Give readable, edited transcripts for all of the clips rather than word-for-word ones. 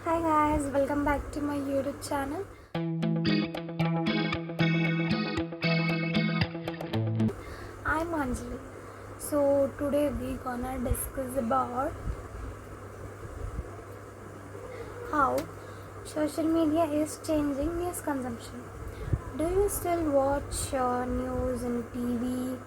Hi guys, welcome back to my YouTube channel. I'm Anjali. So today we gonna discuss about how social media is changing news consumption. Do you still watch news in TV,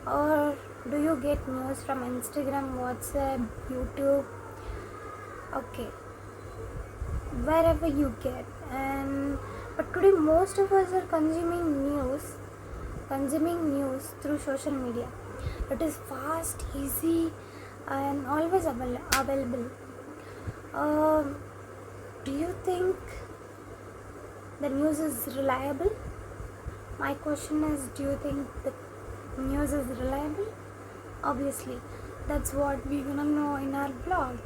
or do you get news from Instagram, WhatsApp, YouTube? Okay, wherever you get. And but today most of us are consuming news through social media. It is fast, easy, and always available. Um, do you think the news is reliable? My question is, do you think the news is reliable? Obviously, that's what we're gonna know in our blog.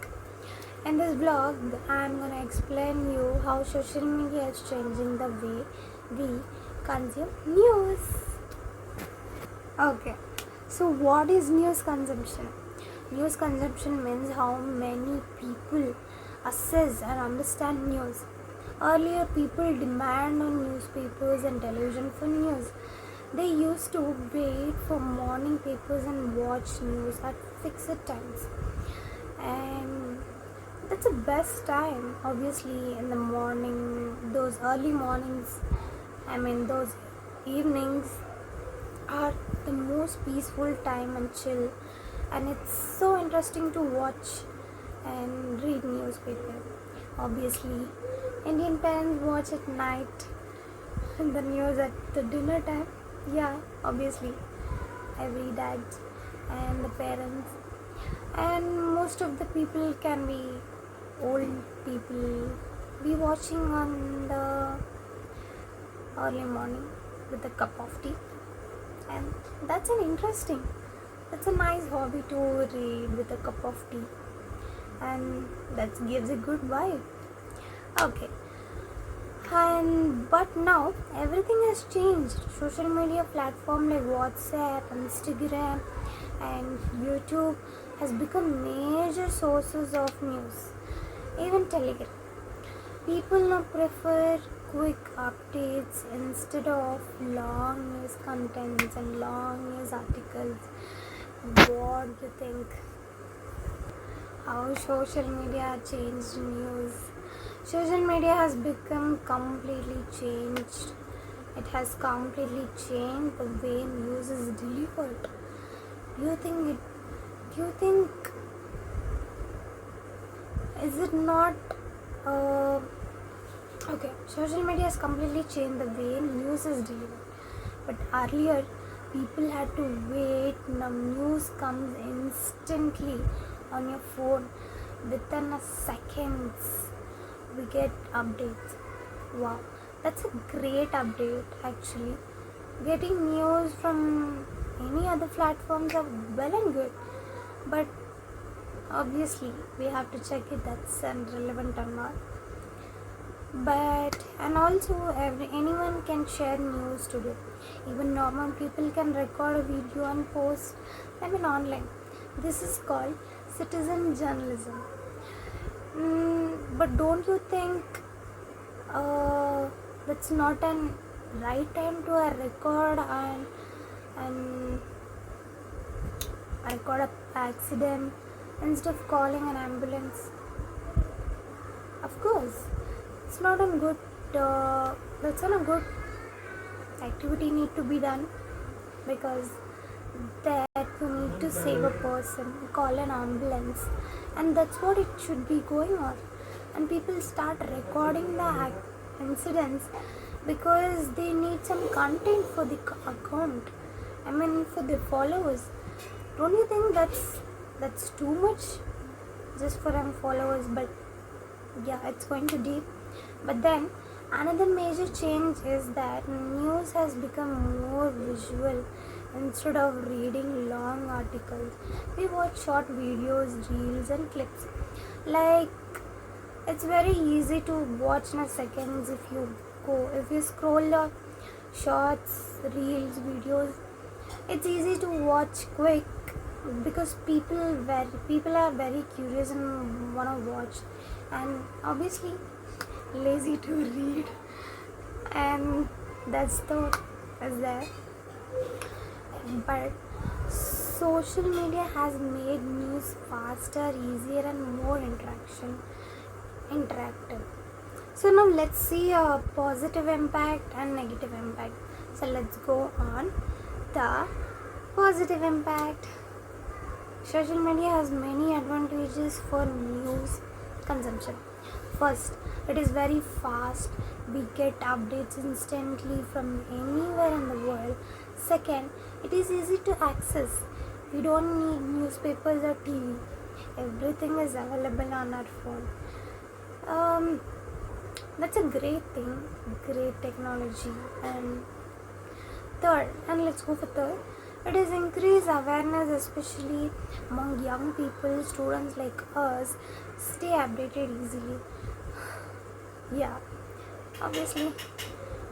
In this blog, I'm gonna explain you how social media is changing the way we consume news. Okay, so what is news consumption? News consumption means how many people assess and understand news. Earlier, people demand on newspapers and television for news. They used to wait for morning papers and watch news at fixed times. And that's the best time, obviously, in the morning, those early mornings, those evenings are the most peaceful time and chill, and it's so interesting to watch and read newspaper. Obviously, Indian parents watch at night the news at the dinner time. Yeah, obviously, every dad and the parents, and most of the people can be old people be watching on the early morning with a cup of tea, and that's a nice hobby to read with a cup of tea, and that gives a good vibe. Okay, and but now everything has changed. Social media platform like WhatsApp, Instagram, and YouTube has become major sources of news. Even Telegram, people now prefer quick updates instead of long news contents and long news articles. What do you think? How social media changed news? Social media has become completely changed. It has completely changed the way news is delivered. Do you think it? Do you think is it not? Okay, social media has completely changed the way news is delivered. But earlier, people had to wait. Now news comes instantly on your phone. Within a seconds, we get updates. Wow, that's a great update actually. Getting news from any other platforms are well and good, but obviously we have to check it that's relevant or not. But and also anyone can share news today. Even normal people can record a video and post online. This is called citizen journalism. But don't you think that's not an right time to record and record a accident instead of calling an ambulance? Of course, it's not a good. That's not a good activity need to be done, because that you need to save a person, call an ambulance, and that's what it should be going on. And people start recording the incidents because they need some content for the account. For the followers. Don't you think that's too much just for them followers? But yeah, it's going to deep. But then another major change is that news has become more visual. Instead of reading long articles, we watch short videos, reels, and clips. Like, it's very easy to watch in a seconds if you scroll up shorts, reels, videos. It's easy to watch quick because people are very curious and wanna watch, and obviously lazy to read, and that's the is there. But social media has made news faster, easier, and more interactive. So now let's see a positive impact and negative impact. So let's go on the positive impact. Social media has many advantages for news consumption. First, it is very fast. We get updates instantly from anywhere in the world. Second, it is easy to access. We don't need newspapers or TV. Everything is available on our phone. That's a great thing, great technology. And third, and let's go for third, it is increased awareness, especially among young people, students like us, stay updated easily. Yeah, obviously.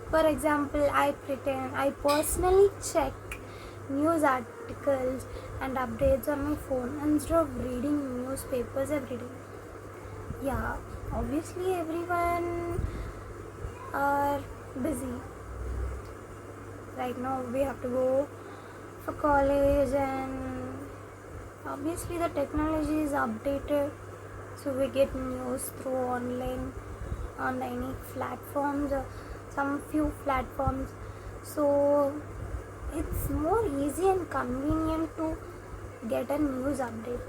For example, I personally check news articles and updates on my phone instead of reading newspapers every day. Yeah, obviously everyone are busy. Right now we have to go for college, and obviously the technology is updated, so we get news through online on any platforms or some few platforms. So it's more easy and convenient to get a news update,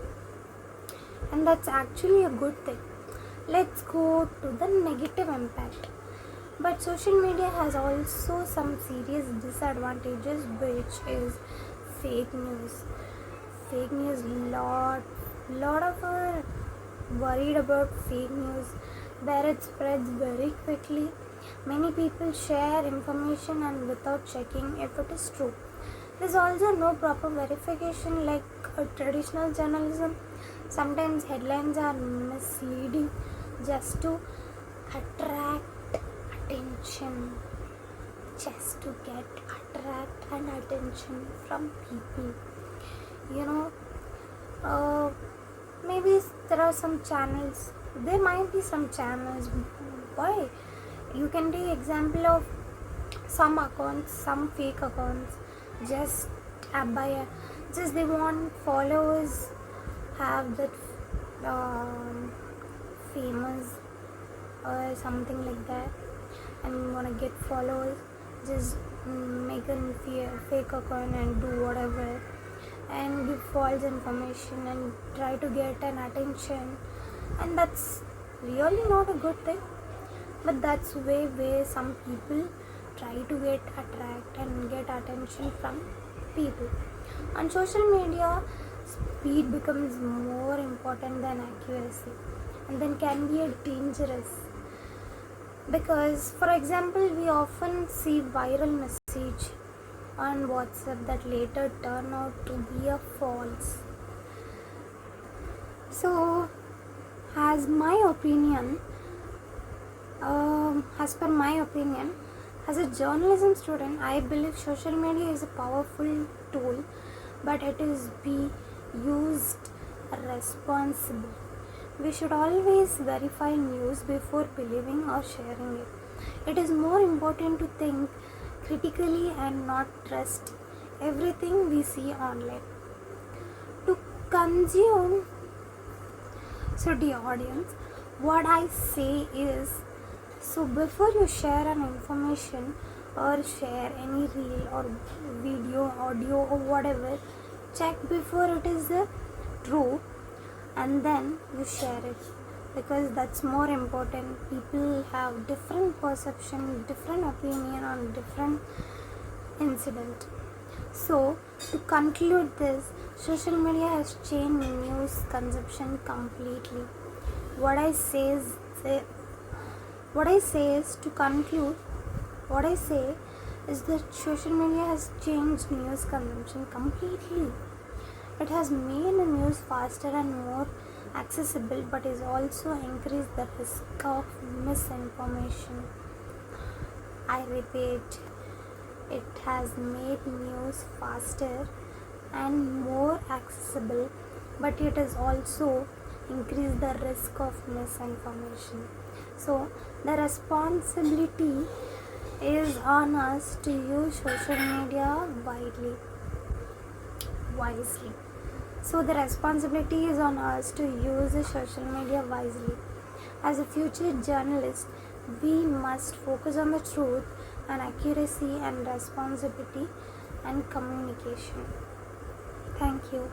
and that's actually a good thing. Let's go to the negative impact. But social media has also some serious disadvantages, which is fake news. Fake news, lot of are worried about fake news, where it spreads very quickly. Many people share information and without checking if it is true. There's also no proper verification like a traditional journalism. Sometimes headlines are misleading just to attract attention, just to get attract and attention from people. You know, maybe there are some channels. There might be some channels. Why? You can take example of some accounts, some fake accounts. Just just they want followers, have that famous or something like that, and want to get followers. Just make a fake account and do whatever, and give false information and try to get an attention, and that's really not a good thing. But that's way some people try to get attract and get attention from people. On social media, speed becomes more important than accuracy, and then can be a dangerous, because for example we often see viral message on WhatsApp that later turn out to be a false. So as per my opinion, as a journalism student, I believe social media is a powerful tool, but it is be used responsibly. We should always verify news before believing or sharing it. It is more important to think critically and not trust everything we see online. To consume, so the audience, what I say is, so before you share an information or share any reel or video, audio or whatever, check before it is true, and then you share it, because that's more important. People have different perception, different opinion on different incident. So to conclude this, social media has changed news consumption completely. What I say is to conclude, what I say is that social media has changed news consumption completely. It has made the news faster and more accessible, but is also increased the risk of misinformation. I repeat, it has made news faster and more accessible, but it has also increased the risk of misinformation. So the responsibility is on us to use social media wisely. So the responsibility is on us to use the social media wisely. As a future journalist, we must focus on the truth and accuracy and responsibility and communication. Thank you.